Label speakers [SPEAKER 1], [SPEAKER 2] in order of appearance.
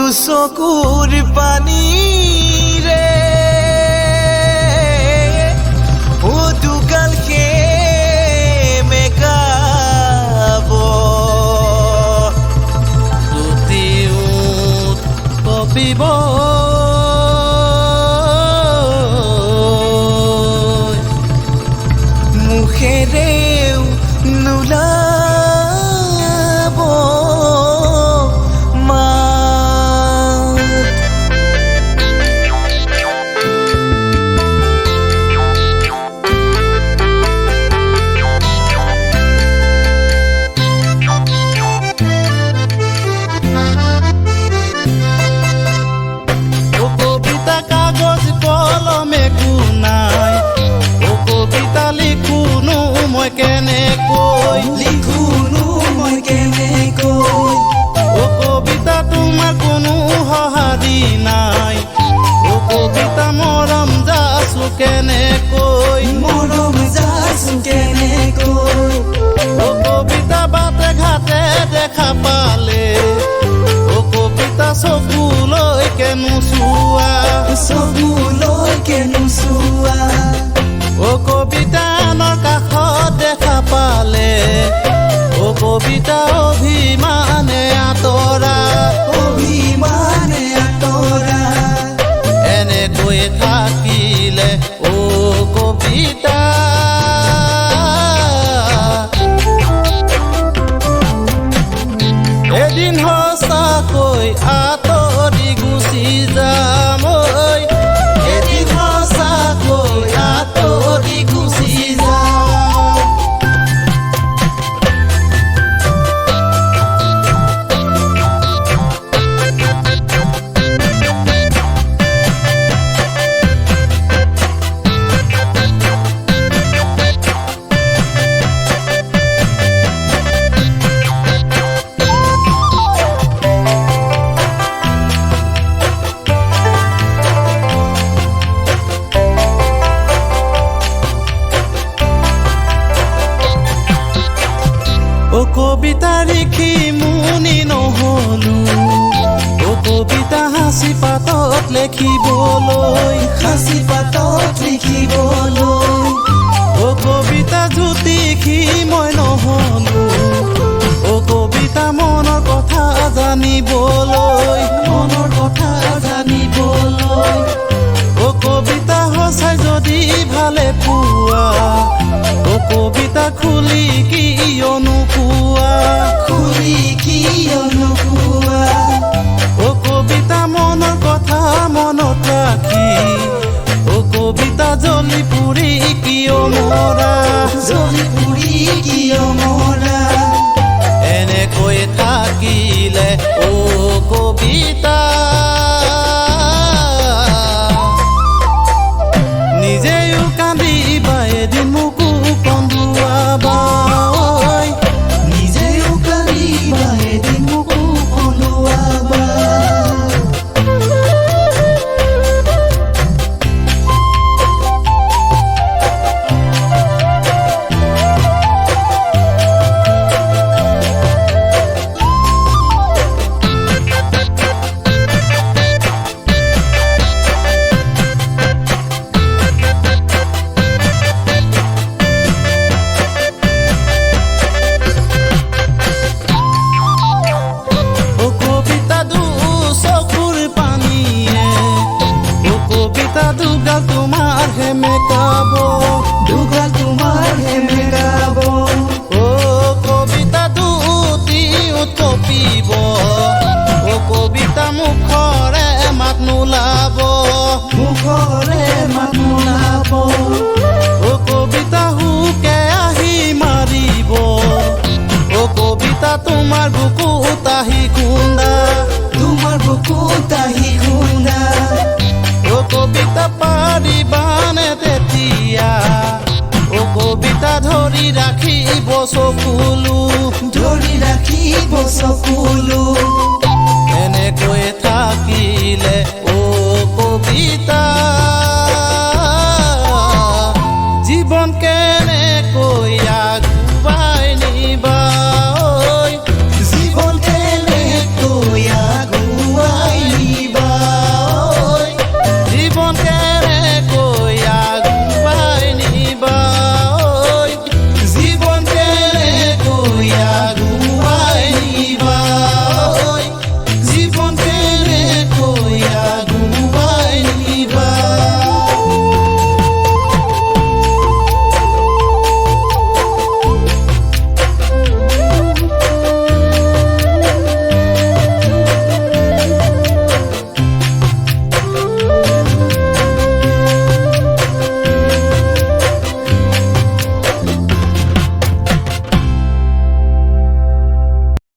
[SPEAKER 1] চকুৰ পানীৰে দুগালকে মেকাব দুটিউত কপিব মুখেৰেও নোলাব কবিতা তোমাৰ কোনো সহাৰি নাই কবিতা মৰম যাচো কেনেকৈ কবিতা বাটে ঘাটে দেখা পালে কবিতা চকুলৈকে নোচোৱা কবিতা আনৰ কাষত দেখা পালে কবিতা অভিমানে আঁতৰা এনেকৈ থাকিলে কবিতা এদিন সঁচাকৈ আঁতৰি গুচি যাম এদিন সঁচাকৈ আঁতৰি গুচি যাম কবিতা লিখি মুনি নহলো কবিতা হাসি পাতত লিখিবলৈ কবিতা জ্যোতিষী মই নহলো কবিতা মনৰ কথা জানিবলৈ কবিতা সঁচাই যদি ভালে পোৱা কবিতা খুলি কিয়নো কবিতা মনৰ কথা মনত ৰাখি কবিতা জ্বলি পুৰি কিয় মৰা এনেকৈ থাকিলে কবিতা নিজেও কান্দিবা এদিন মোকো কন্দুৱাবা দুগাল তোমাৰ হে মেকাব কবিতা দুটি উৎকপিব কবিতা মুখৰে মাত নোলাব কবিতা হুকে আহি মাৰিব কবিতা তোমাৰ বুকুত আহি খুন্দা কবিতা পাৰিবানে তেতিয়া কবিতা ধৰি ৰাখিব চকুলো এনেকৈ থাকিলে কবিতা